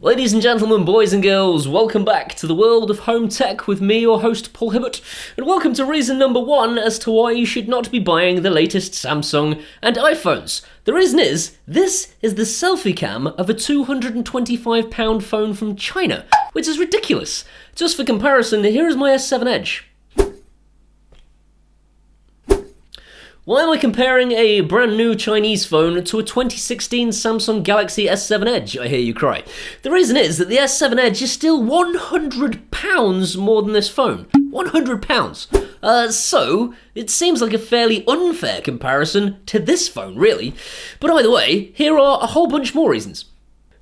Ladies and gentlemen, boys and girls, welcome back to the world of home tech with me, your host, Paul Hibbert, and welcome to reason number one as to why you should not be buying the latest Samsung and iPhones. The reason is, this is the selfie cam of a £225 phone from China, which is ridiculous. Just for comparison, here is my S7 Edge. Why am I comparing a brand new Chinese phone to a 2016 Samsung Galaxy S7 Edge, I hear you cry? The reason is that the S7 Edge is still £100 more than this phone. £100. So, it seems like a fairly unfair comparison to this phone, really. But either way, here are a whole bunch more reasons.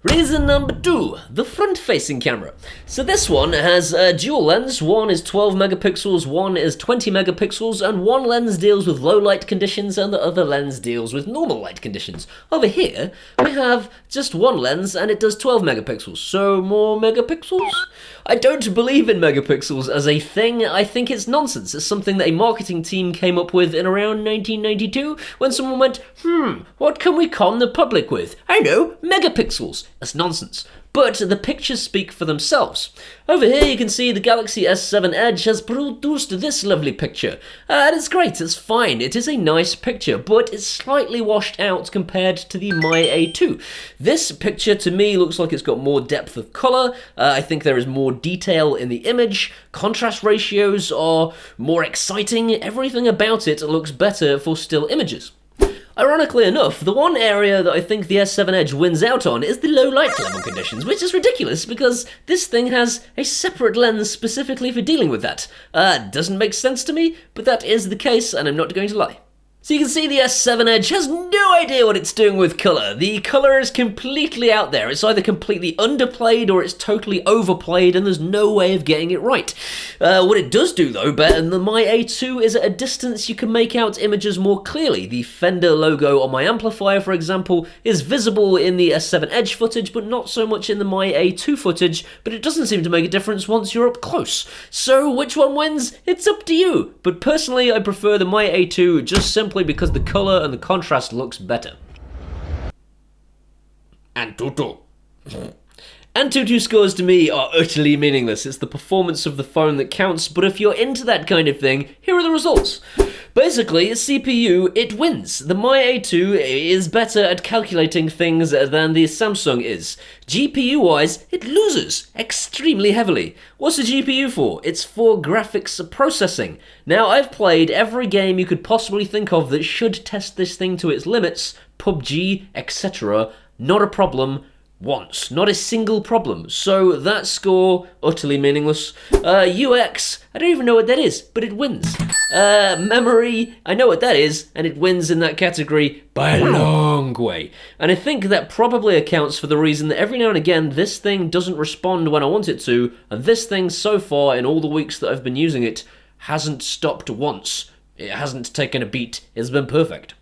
Reason number two, the front-facing camera. So this one has a dual lens. One is 12 megapixels, one is 20 megapixels, and one lens deals with low light conditions and the other lens deals with normal light conditions. Over here, we have just one lens and it does 12 megapixels, so more megapixels? I don't believe in megapixels as a thing. I think it's nonsense. It's something that a marketing team came up with in around 1992 when someone went, what can we con the public with? I know, megapixels. That's nonsense. But the pictures speak for themselves. Over here you can see the Galaxy S7 Edge has produced this lovely picture. And it's great, it's fine, it is a nice picture, but it's slightly washed out compared to the My A2. This picture to me looks like it's got more depth of colour. I think there is more detail in the image. Contrast ratios are more exciting. Everything about it looks better for still images. Ironically enough, the one area that I think the S7 Edge wins out on is the low light level conditions, which is ridiculous because this thing has a separate lens specifically for dealing with that. Doesn't make sense to me, but that is the case and I'm not going to lie. So you can see the S7 Edge has no idea what it's doing with colour. The colour is completely out there. It's either completely underplayed or it's totally overplayed and there's no way of getting it right. What it does do though, better than the My A2, is at a distance you can make out images more clearly. The Fender logo on my amplifier, for example, is visible in the S7 Edge footage, but not so much in the My A2 footage, but it doesn't seem to make a difference once you're up close. So which one wins? It's up to you. But personally, I prefer the My A2 just simply because the colour and the contrast looks better. Antutu. Antutu scores to me are utterly meaningless. It's the performance of the phone that counts, but if you're into that kind of thing, here are the results. Basically, CPU, it wins. The My A2 is better at calculating things than the Samsung is. GPU-wise, it loses extremely heavily. What's the GPU for? It's for graphics processing. Now, I've played every game you could possibly think of that should test this thing to its limits, PUBG, etc. Not a problem. Once. Not a single problem. So that score, utterly meaningless. UX, I don't even know what that is, but it wins. Memory, I know what that is, and it wins in that category by a long way. And I think that probably accounts for the reason that every now and again this thing doesn't respond when I want it to, and this thing so far in all the weeks that I've been using it hasn't stopped once. It hasn't taken a beat. It's been perfect.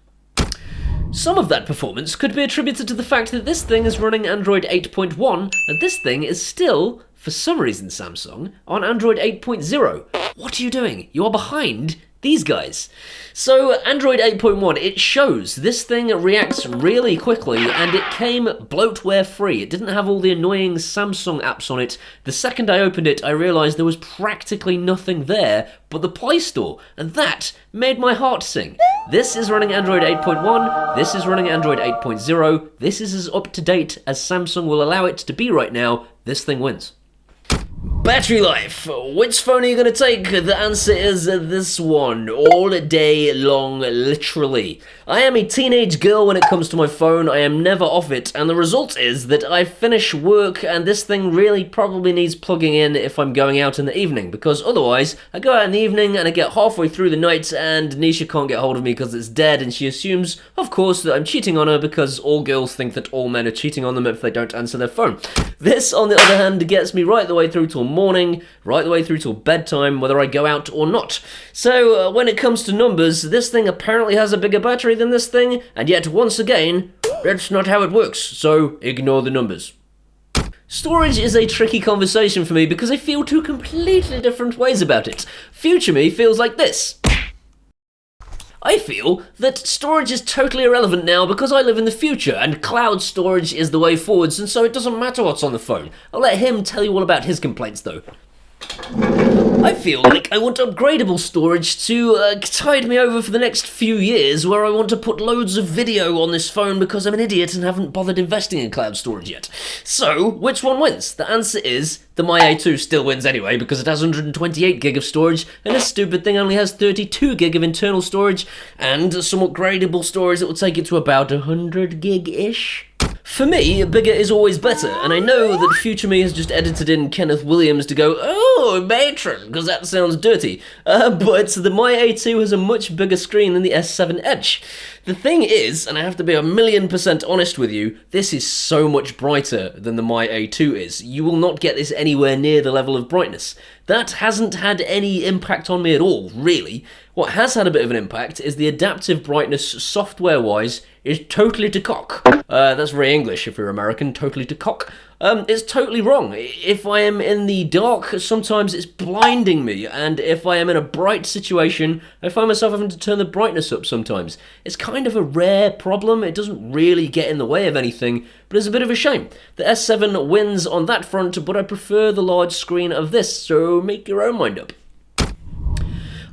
Some of that performance could be attributed to the fact that this thing is running Android 8.1 and this thing is still, for some reason Samsung, on Android 8.0. What are you doing? You are behind these guys. So Android 8.1, it shows this thing reacts really quickly and it came bloatware free. It didn't have all the annoying Samsung apps on it. The second I opened it, I realized there was practically nothing there but the Play Store, and that made my heart sing. This is running Android 8.1, this is running Android 8.0, this is as up to date as Samsung will allow it to be right now. This thing wins. Battery life. Which phone are you going to take? The answer is this one. All day long, literally. I am a teenage girl when it comes to my phone. I am never off it. And the result is that I finish work and this thing really probably needs plugging in if I'm going out in the evening. Because otherwise, I go out in the evening and I get halfway through the night and Nisha can't get hold of me because it's dead. And she assumes, of course, that I'm cheating on her because all girls think that all men are cheating on them if they don't answer their phone. This, on the other hand, gets me right the way through till morning, right the way through till bedtime, whether I go out or not. So when it comes to numbers, this thing apparently has a bigger battery than this thing, and yet once again, that's not how it works, so ignore the numbers. Storage is a tricky conversation for me because I feel two completely different ways about it. Future me feels like this. I feel that storage is totally irrelevant now because I live in the future and cloud storage is the way forwards, and so it doesn't matter what's on the phone. I'll let him tell you all about his complaints though. I feel like I want upgradable storage to tide me over for the next few years, where I want to put loads of video on this phone because I'm an idiot and haven't bothered investing in cloud storage yet. So, which one wins? The answer is the My A2 still wins anyway because it has 128 gig of storage and this stupid thing only has 32 gig of internal storage and some upgradable storage that will take it to about 100 gig-ish. For me, bigger is always better, and I know that future me has just edited in Kenneth Williams to go, oh, matron, because that sounds dirty, but the My A2 has a much bigger screen than the S7 Edge. The thing is, and I have to be 1,000,000% honest with you, this is so much brighter than the My A2 is. You will not get this anywhere near the level of brightness. That hasn't had any impact on me at all, really. What has had a bit of an impact is the adaptive brightness software-wise is totally to cock. That's very English if you're American, totally to cock. It's totally wrong. If I am in the dark, sometimes it's blinding me, and if I am in a bright situation, I find myself having to turn the brightness up sometimes. It's kind of a rare problem, it doesn't really get in the way of anything, but it's a bit of a shame. The S7 wins on that front, but I prefer the large screen of this, so make your own mind up.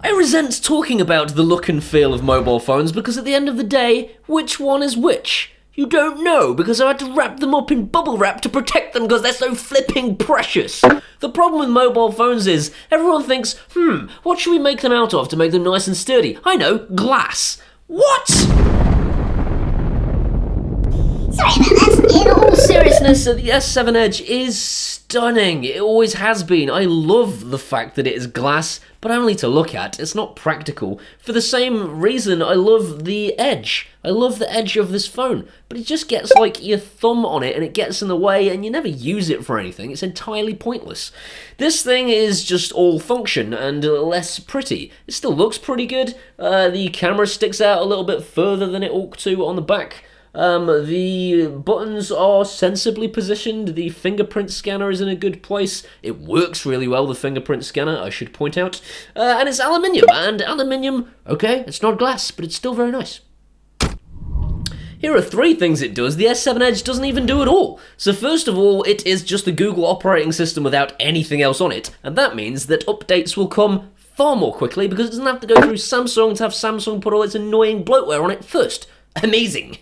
I resent talking about the look and feel of mobile phones because at the end of the day, which one is which? You don't know because I had to wrap them up in bubble wrap to protect them because they're so flipping precious. The problem with mobile phones is everyone thinks, what should we make them out of to make them nice and sturdy? I know, glass. What? Sorry about that. In all seriousness, the S7 Edge is stunning. It always has been. I love the fact that it is glass, but only to look at. It's not practical. For the same reason, I love the edge. I love the edge of this phone, but it just gets like your thumb on it and it gets in the way and you never use it for anything. It's entirely pointless. This thing is just all function and less pretty. It still looks pretty good. The camera sticks out a little bit further than it ought to on the back. The buttons are sensibly positioned, the fingerprint scanner is in a good place, it works really well, the fingerprint scanner, I should point out, and it's aluminium, and aluminium, okay, it's not glass, but it's still very nice. Here are 3 things it does the S7 Edge doesn't even do at all. So first of all, it is just the Google operating system without anything else on it, and that means that updates will come far more quickly because it doesn't have to go through Samsung to have Samsung put all its annoying bloatware on it first. Amazing.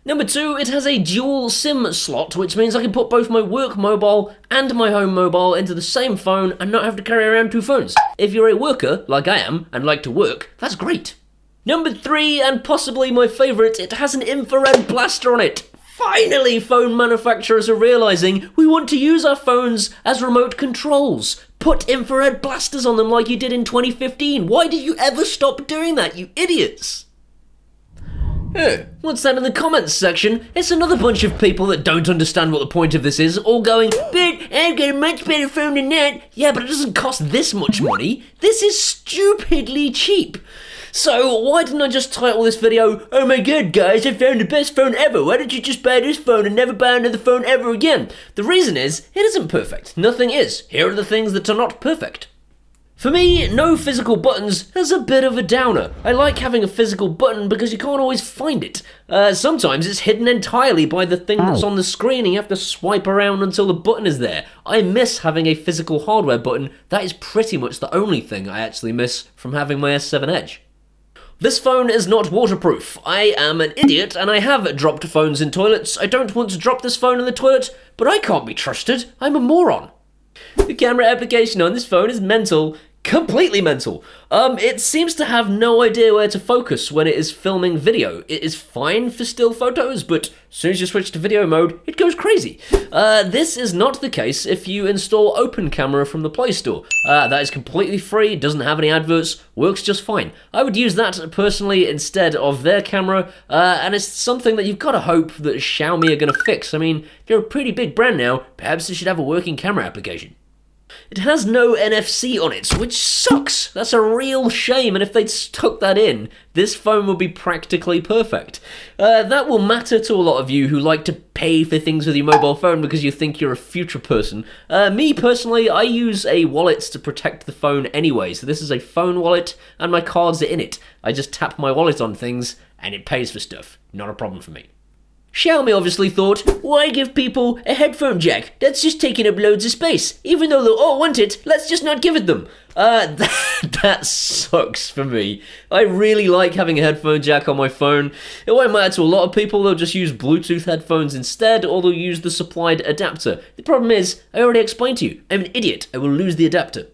Number 2, it has a dual SIM slot, which means I can put both my work mobile and my home mobile into the same phone and not have to carry around 2 phones. If you're a worker, like I am, and like to work, that's great. Number 3, and possibly my favourite, it has an infrared blaster on it. Finally, phone manufacturers are realising we want to use our phones as remote controls. Put infrared blasters on them like you did in 2015. Why did you ever stop doing that, you idiots? What's that in the comments section? It's another bunch of people that don't understand what the point of this is, all going, but I've got a much better phone than that. Yeah, but it doesn't cost this much money. This is stupidly cheap. So why didn't I just title this video, oh my god guys, I found the best phone ever, why don't you just buy this phone and never buy another phone ever again? The reason is, it isn't perfect. Nothing is. Here are the things that are not perfect. For me, no physical buttons is a bit of a downer. I like having a physical button because you can't always find it. Sometimes it's hidden entirely by the thing that's on the screen and you have to swipe around until the button is there. I miss having a physical hardware button. That is pretty much the only thing I actually miss from having my S7 Edge. This phone is not waterproof. I am an idiot and I have dropped phones in toilets. I don't want to drop this phone in the toilet, but I can't be trusted. I'm a moron. The camera application on this phone is mental. Completely mental. It seems to have no idea where to focus when it is filming video. It is fine for still photos, but as soon as you switch to video mode, it goes crazy. This is not the case if you install Open Camera from the Play Store. That is completely free, doesn't have any adverts, works just fine. I would use that personally instead of their camera, and it's something that you've got to hope that Xiaomi are going to fix. I mean, they're a pretty big brand now, perhaps they should have a working camera application. It has no NFC on it, which sucks. That's a real shame, and if they'd stuck that in, this phone would be practically perfect. That will matter to a lot of you who like to pay for things with your mobile phone because you think you're a future person. Me, personally, I use a wallet to protect the phone anyway, so this is a phone wallet, and my cards are in it. I just tap my wallet on things, and it pays for stuff. Not a problem for me. Xiaomi obviously thought, why give people a headphone jack? That's just taking up loads of space. Even though they'll all want it, let's just not give it them. That sucks for me. I really like having a headphone jack on my phone. It won't matter to a lot of people, they'll just use Bluetooth headphones instead, or they'll use the supplied adapter. The problem is, I already explained to you, I'm an idiot, I will lose the adapter.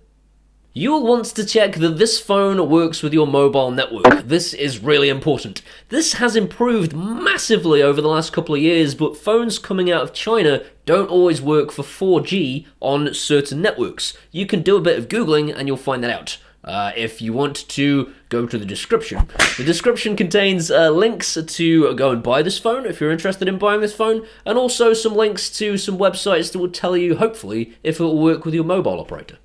You'll want to check that this phone works with your mobile network. This is really important. This has improved massively over the last couple of years, but phones coming out of China don't always work for 4G on certain networks. You can do a bit of Googling and you'll find that out. If you want to go to the description. The description contains links to go and buy this phone if you're interested in buying this phone, and also some links to some websites that will tell you, hopefully, if it will work with your mobile operator.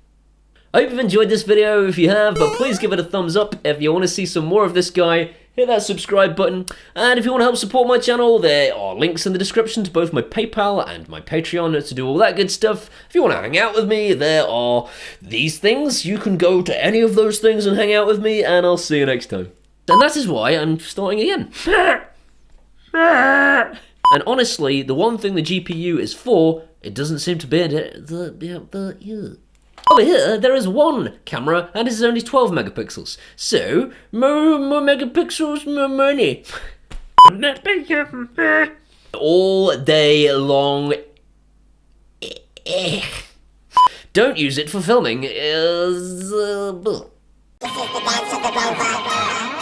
I hope you've enjoyed this video. If you have, please give it a thumbs up. If you want to see some more of this guy, hit that subscribe button. And if you want to help support my channel, there are links in the description to both my PayPal and my Patreon to do all that good stuff. If you want to hang out with me, there are these things. You can go to any of those things and hang out with me, and I'll see you next time. And that is why I'm starting again. And honestly, the one thing the GPU is for, it doesn't seem to be Over here, there is one camera, and it is only 12 megapixels. So, more megapixels, more money. All day long. Don't use it for filming. This is the dance of the robot.